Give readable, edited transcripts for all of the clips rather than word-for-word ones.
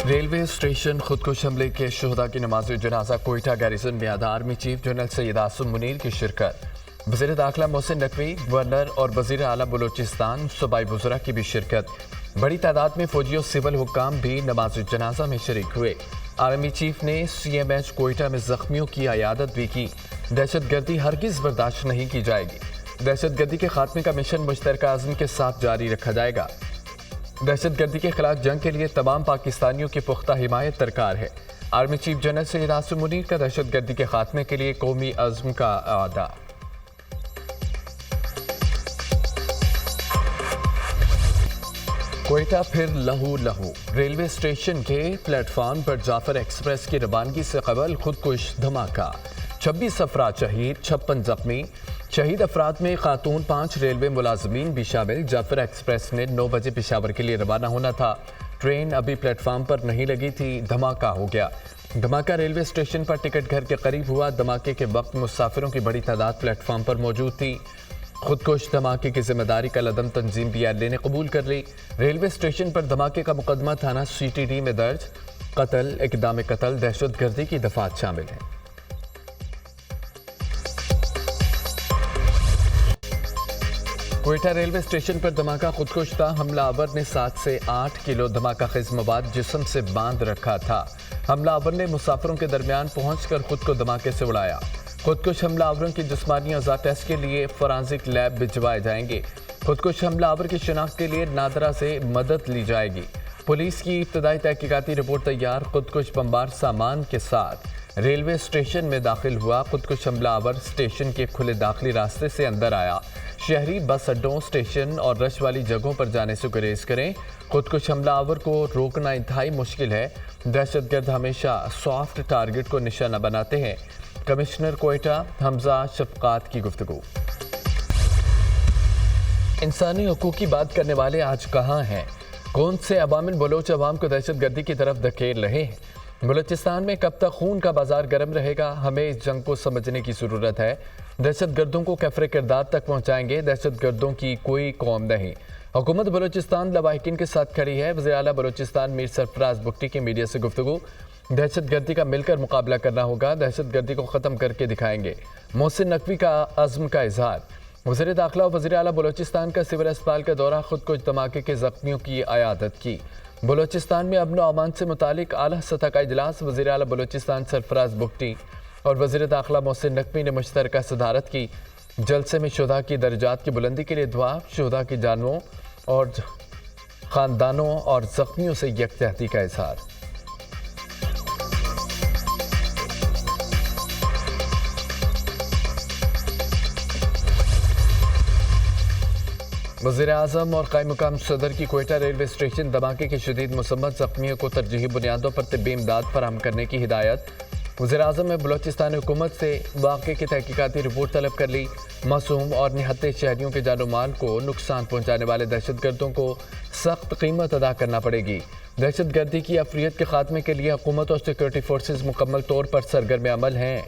Railway station खुदकुश हमले के शुहदा की नमाज जनाजा कोयटा गैरिजन में अदा। Army chief general Syed Asim Munir की शिरकत। वज़ीर दाखिला मोहसिन नकवी, गवर्नर और वज़ीर आला बलूचिस्तान सूबाई वज़रा की भी शिरकत। बड़ी तादाद में फौजी और सिविल हुक्काम भी नमाज जनाजा में शरीक हुए। आर्मी चीफ ने CMH कोयटा में जख्मियों की अयादत भी की। दहशत गर्दी हरगिज़ बर्दाश्त नहीं की जाएगी। दहशत गर्दी के खात्मे का मिशन मुश्तरका अज़्म के साथ जारी रखा जाएगा। दहशत गर्दी के खिलाफ जंग के लिए तमाम पाकिस्तानियों की पुख्ता हिमायत दरकार है। Army chief general Syed Asim Munir का दहशत गर्दी के खात्मे के लिए कौमी अज़्म का आदा। कोयटा फिर लहू लहू। रेलवे स्टेशन के प्लेटफार्म पर जाफर एक्सप्रेस की रवानगी से कबल खुदकुश धमाका। 26 अफराद शहीद, 56 जख्मी। शहीद अफराद में खातून 5 रेलवे मुलाजमीन भी शामिल। जाफर एक्सप्रेस ने 9 बजे पेशावर के लिए रवाना होना था। ट्रेन अभी प्लेटफार्म पर नहीं लगी थी, धमाका हो गया। धमाका रेलवे स्टेशन पर टिकट घर के करीब हुआ। धमाके के वक्त मुसाफिरों की बड़ी तादाद प्लेटफार्म पर मौजूद थी। खुदकुश धमाके की जिम्मेदारी कल अदम तंजीम PRA ने कबूल कर ली। रेलवे स्टेशन पर धमाके का मुकदमा थाना CTD में दर्ज। कत्ल, इक़दाम कत्ल, दहशत गर्दी की दफात शामिल हैं। कोयटा रेलवे स्टेशन पर धमाका खुदकुश था। हमलावर ने 7 से 8 किलो धमाका खेज मवाद जिस्म से बांध रखा था। हमलावर ने मुसाफिरों के दरमियान पहुंचकर खुद को धमाके से उड़ाया। खुदकुश हमलावरों की जिस्मानी अज़ा टेस्ट के लिए फोरेंसिक लैब भिजवाए जाएंगे। खुदकुश हमलावर की शिनाख्त के लिए नादरा से मदद ली जाएगी। पुलिस की इब्तदाई तहकीकाती रिपोर्ट तैयार। खुदकुश बमबार सामान के साथ रेलवे स्टेशन में दाखिल हुआ। खुदकुश हमलावर स्टेशन के खुले दाखिली रास्ते से अंदर आया। शहरी बस अड्डों, स्टेशन और रश वाली जगहों पर जाने से गुरेज करें। खुदकुश हमलावर को रोकना इंतहाई मुश्किल है। दहशतगर्द हमेशा सॉफ्ट टारगेट को निशाना बनाते हैं। कमिश्नर कोयटा हमजा शफकात की गुफ्तगू। इंसानी हकूक़ की बात करने वाले आज कहाँ हैं? कौन से अवामिल बलोच अवाम को दहशत गर्दी की तरफ धकेल रहे हैं? बलूचिस्तान में कब तक खून का बाजार गर्म रहेगा? हमें इस जंग को समझने की ज़रूरत है। दहशत गर्दों को कैफरे किरदार तक पहुँचाएंगे। दहशत गर्दों की कोई कौम नहीं। हुकूमत बलूचिस्तान लवाहिकीन के साथ खड़ी है। वज़ीर आला बलूचिस्तान मीर सरफराज बुगटी की मीडिया से गुफ्तगू। दहशत गर्दी का मिलकर मुकाबला करना होगा। दहशत गर्दी को ख़त्म करके दिखाएंगे। मोहसिन नकवी का अज़्म का इजहार। वज़ीर दाखिला और वज़ीर आला बलूचिस्तान का सिविल अस्पताल का दौरा। खुदकुश धमाके के ज़ख्मियों की अयादत की। बलूचिस्तान में अमन व अमान से मुतालिक आला सतह का इजलास। वज़ीर आला बलूचिस्तान सरफराज बुगटी और वज़ीर दाखिला मोहसिन नकवी ने मुश्तरका सदारत की। जलसे में शुहदा की दर्जात की बुलंदी के लिए दुआ। शुहदा की जानों और ख़ानदानों और ज़ख्मियों से यकजहती का इजहार। वज़ीर आज़म और कायम मुकाम सदर की कोयटा रेलवे स्टेशन धमाके की शदीद मसम्मत। ज़ख्मियों को तरजीही बुनियादों पर तिब्बी इमदाद फराहम करने की हिदायत। वज़ीर आज़म ने बलूचिस्तान हुकूमत से वाक़े की तहकीकाती रिपोर्ट तलब कर ली। मासूम और निहत्ते शहरियों के जानो माल को नुकसान पहुँचाने वाले दहशत गर्दों को सख्त कीमत अदा करना पड़ेगी। दहशत गर्दी की अफरियत के खात्मे के लिए हुकूमत और सिक्योरिटी फोर्सेज मुकम्मल तौर पर सरगर्म अमल हैं।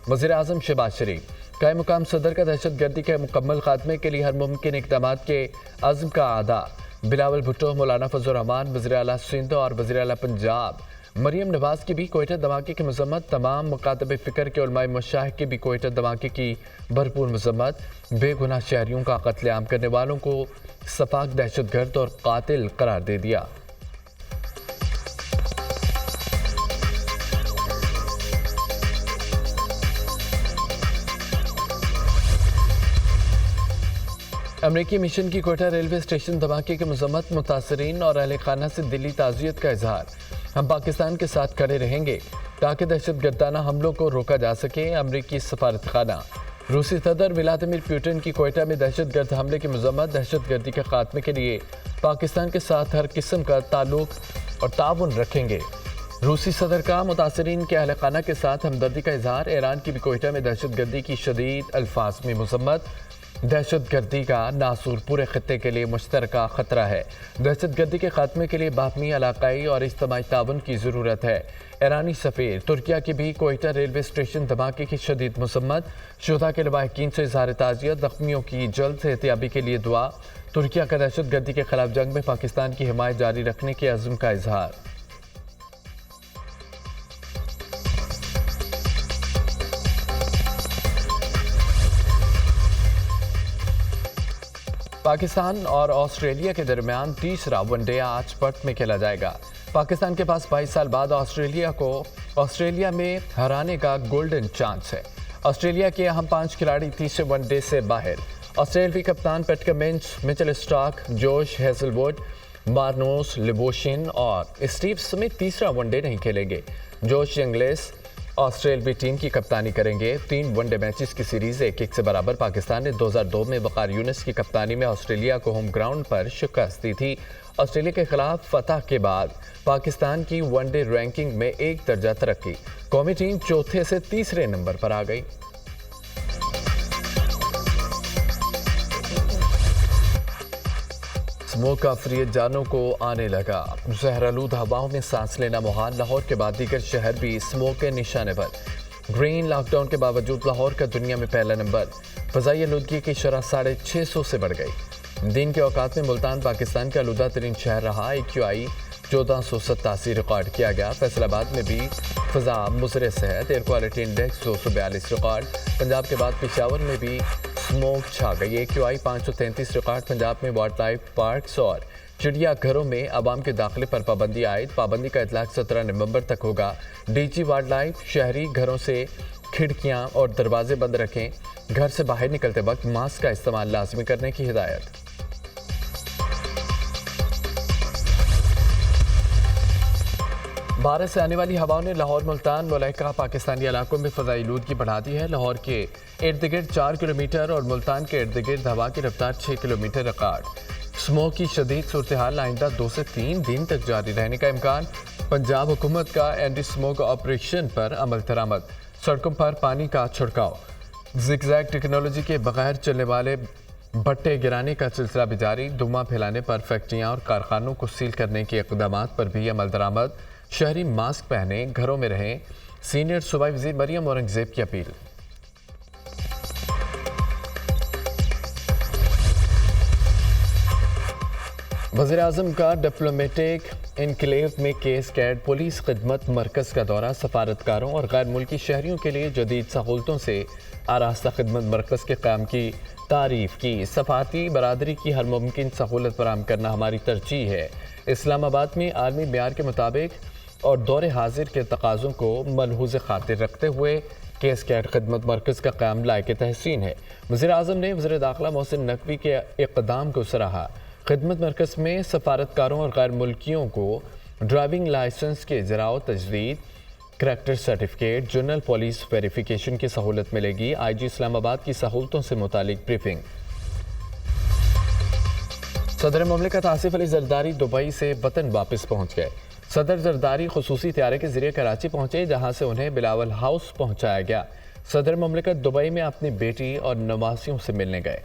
वज़ीर आज़म शहबाज शरीफ। कायम मुकाम सदर का दहशत गर्दी के मुकम्मल खात्मे के लिए हर मुमकिन इक़दाम के अज़्म का आदा। बिलावल भुट्टो, मौलाना फजल रहमान, वज़ीर आला सिंध और वज़ीर आला पंजाब मरियम नवाज की भी कोयटा धमाके की मज़म्मत। तमाम मुकातब फ़िक्र के उलमाए मशाइख की भी कोयटा धमाके की भरपूर मज़म्मत। बेगुनाह शहरियों का कत्लेआम करने वालों को सफाक दहशत गर्द और कातिल करार दे दिया। अमरीकी मिशन की कोयटा रेलवे स्टेशन धमाके के मज़म्मत। मुतासरीन और अहले खाना से दिली ताज़ियत का इजहार। हम पाकिस्तान के साथ खड़े रहेंगे ताकि दहशत गर्दाना हमलों को रोका जा सके। अमरीकी सफारत खाना। रूसी सदर व्लादिमीर पुतिन की कोयटा में दहशत गर्द हमले की मज़म्मत। दहशत गर्दी के खात्मे के लिए पाकिस्तान के साथ हर किस्म का ताल्लुक और ताउन रखेंगे। रूसी सदर का मुतासरीन के अहले खाना के साथ हमदर्दी का इजहार। ईरान की भी कोयटा में दहशत गर्दी की शदीद अल्फाज में मज़म्मत। दहशत गर्दी का नासूर पूरे खत्ते के लिए मुश्तरका ख़तरा है। दहशत गर्दी के खात्मे के लिए बाहमी इलाकाई और इज्तिमाई ताउन की ज़रूरत है। ईरानी सफ़ीर तुर्किया की भी कोयटा रेलवे स्टेशन धमाके की शदीद मसम्मत। शुहदा के लवाहिकीन से इज़हार ताज़ियत। ज़ख्मियों की जल्द सेहतियाबी के लिए दुआ। तुर्किया का दहशत गर्दी के खिलाफ जंग में पाकिस्तान की हिमायत जारी रखने के अज़्म का इजहार। پاکستان اور آسٹریلیا کے درمیان تیسرا ون ڈے آج پرتھ میں کھیلا جائے گا۔ پاکستان کے پاس 22 سال بعد آسٹریلیا میں ہرانے کا گولڈن چانس ہے۔ آسٹریلیا کے اہم 5 کھلاڑی تیسرے ون ڈے سے باہر۔ آسٹریلوی کپتان پیٹ کمنس، مچل اسٹارک، جوش ہیزل ووڈ، مارنوس لیبوشن اور اسٹیو سمتھ تیسرا ون ڈے نہیں کھیلیں گے۔ جوش انگلس آسٹریلوی ٹیم کی کپتانی کریں گے۔ 3 ون ڈے میچز کی سیریز 1-1 سے برابر پاکستان نے 2002 میں وقار یونس کی کپتانی میں آسٹریلیا کو ہوم گراؤنڈ پر شکست دی تھی۔ آسٹریلیا کے خلاف فتح کے بعد پاکستان کی ون ڈے رینکنگ میں 1 درجہ ترقی، قومی ٹیم چوتھے سے تیسرے نمبر پر آ گئی۔ اسموگ کا فریت جانوں کو آنے لگا۔ زہرآلود ہواؤں میں سانس لینا محال، لاہور کے بعد دیگر شہر بھی اسموگ کے نشانے پر۔ گرین لاک ڈاؤن کے باوجود لاہور کا دنیا میں پہلا نمبر۔ فضائی آلودگی کی شرح 650 سے بڑھ گئی۔ دن کے اوقات میں ملتان پاکستان کا آلودہ ترین شہر رہا۔ AQI 1487 ریکارڈ کیا گیا۔ فیصل آباد میں بھی فضا مضر صحت، air quality index 242 record. Punjab کے بعد پشاور میں بھی اسموگ چھا گئی۔ AQI 533 record. پنجاب میں وائلڈ لائف پارکس اور چڑیا گھروں میں عوام کے داخلے پر پابندی عائد۔ پابندی کا اطلاق 17 نومبر تک ہوگا۔ DG وائلڈ لائف شہری گھروں سے کھڑکیاں اور دروازے بند رکھیں۔ گھر سے باہر نکلتے وقت ماسک کا استعمال لازمی کرنے کی ہدایت۔ بھارت سے آنے والی ہواؤں نے لاہور، ملتان، ملائکہ پاکستانی علاقوں میں فضائی آلودگی بڑھا دی ہے۔ لاہور کے ارد گرد 4 کلومیٹر اور ملتان کے ارد گرد ہوا کی رفتار 6 کلومیٹر ریکارڈ۔ اسموگ کی شدید صورتحال آئندہ 2 سے 3 دن تک جاری رہنے کا امکان۔ پنجاب حکومت کا اینٹی اسموگ آپریشن پر عمل درآمد۔ سڑکوں پر پانی کا چھڑکاؤ۔ زگ زیگ ٹیکنالوجی کے بغیر چلنے والے بھٹے گرانے کا سلسلہ بھی جاری۔ دھواں پھیلانے پر فیکٹریاں اور کارخانوں کو سیل کرنے کے اقدامات پر بھی عمل درآمد۔ شہری ماسک پہنیں، گھروں میں رہیں، سینئر صوبائی وزیر مریم اورنگزیب کی اپیل۔ وزیر اعظم کا ڈپلومیٹک انکلیو میں کیس کیٹ پولیس خدمت مرکز کا دورہ۔ سفارتکاروں اور غیر ملکی شہریوں کے لیے جدید سہولتوں سے آراستہ خدمت مرکز کے قیام کی تعریف کی۔ سفارتی برادری کی ہر ممکن سہولت فراہم کرنا ہماری ترجیح ہے۔ اسلام آباد میں عالمی معیار کے مطابق اور دور حاضر کے تقاضوں کو ملحوظ خاطر رکھتے ہوئے کیس کیٹ خدمت مرکز کا قیام لائق تحسین ہے۔ وزیر اعظم نے وزیر داخلہ محسن نقوی کے اقدام کو سراہا۔ خدمت مرکز میں سفارتکاروں اور غیر ملکیوں کو ڈرائیونگ لائسنس کے اجراء و تجدید، character certificate, general police verification کی سہولت ملے گی۔ IG اسلام آباد کی سہولتوں سے متعلق بریفنگ۔ صدر مملکت آصف علی زرداری دبئی سے وطن واپس پہنچ گئے۔ صدر زرداری خصوصی طیارے کے ذریعے کراچی پہنچے، جہاں سے انہیں بلاول ہاؤس پہنچایا گیا۔ صدر مملکت دبئی میں اپنی بیٹی اور نواسیوں سے ملنے گئے۔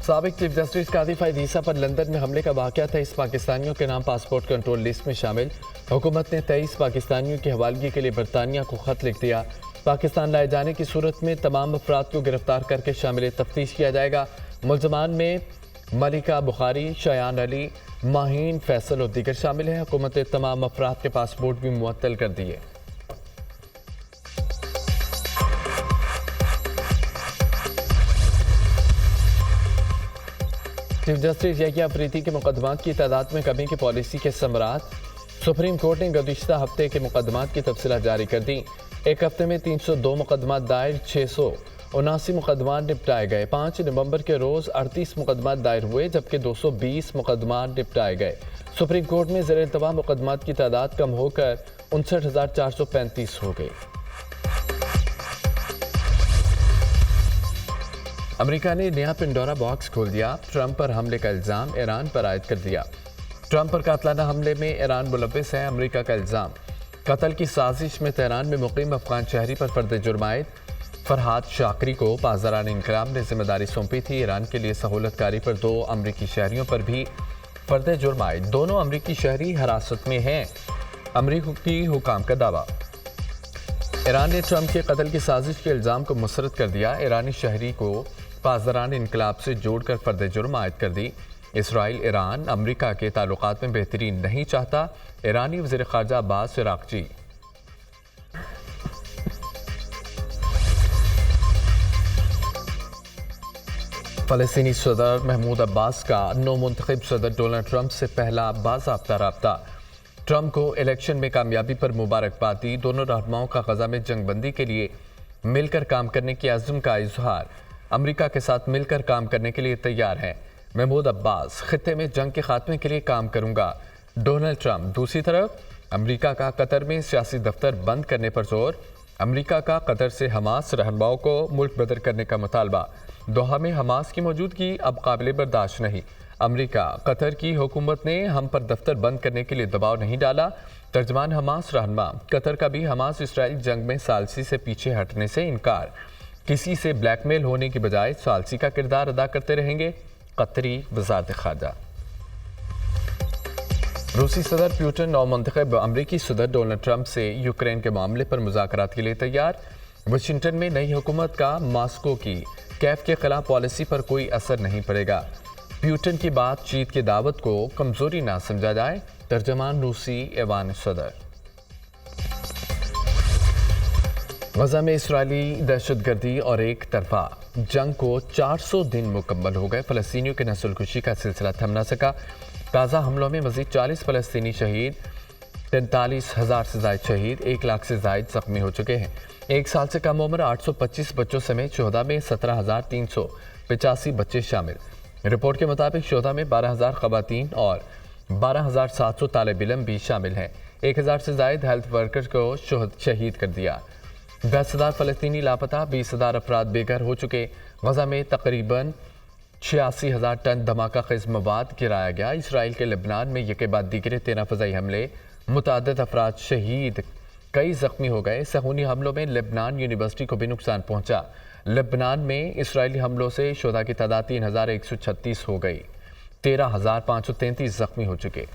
سابق چیف جسٹس قاضی فائد عیسیٰ پر لندن میں حملے کا واقعہ 23 پاکستانیوں کے نام پاسپورٹ کنٹرول لسٹ میں شامل۔ حکومت نے 23 پاکستانیوں کی حوالگی کے لیے برطانیہ کو خط لکھ دیا۔ پاکستان لائے جانے کی صورت میں تمام افراد کو گرفتار کر کے شامل تفتیش کیا جائے گا۔ ملزمان میں ملکہ بخاری، شایان علی، ماہین فیصل اور دیگر شامل ہیں۔ حکومت نے تمام افراد کے پاسپورٹ بھی معطل کر دیے۔ چیف جسٹس یحییٰ افریدی کے مقدمات کی تعداد میں کمی کی پالیسی کے ثمرات۔ سپریم کورٹ نے گزشتہ ہفتے کے مقدمات کی تفصیلات جاری کر دیں۔ ایک ہفتے میں 302 مقدمات دائر، 679 مقدمات نپٹائے گئے۔ 5 نومبر کے روز 38 مقدمات دائر ہوئے، جبکہ 220 مقدمات نپٹائے گئے۔ سپریم کورٹ میں زیر التوا مقدمات کی تعداد کم ہو کر 59,435 ہو گئی۔ امریکہ نے نیا پنڈورا باکس کھول دیا۔ ٹرمپ پر حملے کا الزام ایران پر عائد کر دیا۔ ٹرمپ پر قاتلانہ حملے میں ایران ملوث ہے، امریکہ کا الزام۔ قتل کی سازش میں تہران میں مقیم افغان شہری پر فرد جرم عائد۔ فرحات شاکری کو پاسداران انقلاب نے ذمہ داری سونپی تھی۔ ایران کے لیے سہولت کاری پر 2 امریکی شہریوں پر بھی فرد جرم عائد۔ دونوں امریکی شہری حراست میں ہیں، امریکی حکام کا دعویٰ۔ ایران نے ٹرمپ کے قتل کی سازش کے الزام کو مسترد کر دیا۔ ایرانی شہری کو پاسداران انقلاب سے جوڑ کر فرد جرم عائد کر دی۔ اسرائیل ایران امریکہ کے تعلقات میں بہتری نہیں چاہتا، ایرانی وزیر خارجہ عباس عراقچی۔ फलस्तीनी सदर महमूद अब्बास का नौ मुंतखब सदर डोनाल्ड ट्रंप से पहला बाज़ाब्ता रब्ता। ट्रंप को इलेक्शन में कामयाबी पर मुबारकबाद दी। दोनों रहनुमाओं का गजा में जंगबंदी के लिए मिलकर काम करने की अज़्म का इजहार। अमरीका के साथ मिलकर काम करने के लिए तैयार हैं। महमूद अब्बास, खित्ते में जंग के खात्मे के लिए काम करूंगा। Donald Trump. दूसरी तरफ अमरीका का कतर में सियासी दफ्तर बंद करने पर जोर। अमरीका का कतर से हमास रहनुमाओं को मुल्क बदर करने का मुतालबा। दोहा में हमास की मौजूदगी अब काबिल बर्दाश्त नहीं। अमरीका, कतर की हुकूमत ने हम पर दफ्तर बंद करने के लिए दबाव नहीं डाला। तर्जमान हमास रहनुमा। कतर का भी हमास इसराइल जंग में सालसी से पीछे हटने से इनकार। किसी से ब्लैकमेल होने की बजाय सालसी का किरदार अदा करते रहेंगे। कतरी वज़ारत ख़ारजा। रूसी सदर पुतिन और मुंतखब अमरीकी सदर डोनाल्ड ट्रंप से यूक्रेन के मामले पर मुज़ाकरात के लिए तैयार। वाशिंगटन में नई हुकूमत का मॉस्को की कैफ के खिलाफ पॉलिसी पर कोई असर नहीं पड़ेगा। पुतिन की बातचीत की दावत को कमजोरी ना समझा जाए। तर्जमान रूसी ऐवान सदर। गजा में इस्राएली दहशतगर्दी और एक तरफा जंग को 400 दिन मुकम्मल हो गए। फ़लस्तीनियों की नस्लकुशी का सिलसिला थम न सका। ताज़ा हमलों में मज़ीद 40 फ़लस्तीनी शहीद, 43,000 से ज़ायद शहीद, 1 लाख से ज़ायद ज़ख्मी हो चुके हैं। 1 साल से कम उम्र 825 बच्चों समेत शोहदा में 17,385 बच्चे शामिल। रिपोर्ट के मुताबिक शोहदा में 12,000 ख़वातीन और 12,700 तालिब इल्म भी शामिल हैं। 1,000 से ज़ायद हेल्थ वर्कर्स को शहीद कर दिया। 10,000 फ़लस्तीनी लापता, 20,000 अफराद बेघर हो चुके। गजा में तकरीबन 86,000 टन धमाका खेज़ मवाद गिराया गया। इसराइल के लेबनान में यके बाद दीगरे 13 फ़ज़ाई हमले, मुताद्दिद अफराद शहीद, कई ज़ख्मी हो गए। सहूनी हमलों में लेबनान यूनिवर्सिटी को भी नुकसान पहुंचा। लेबनान में इसराइली हमलों से शुहदा की तादाद 3,136 हो गई। 13,533 ज़ख्मी हो चुके।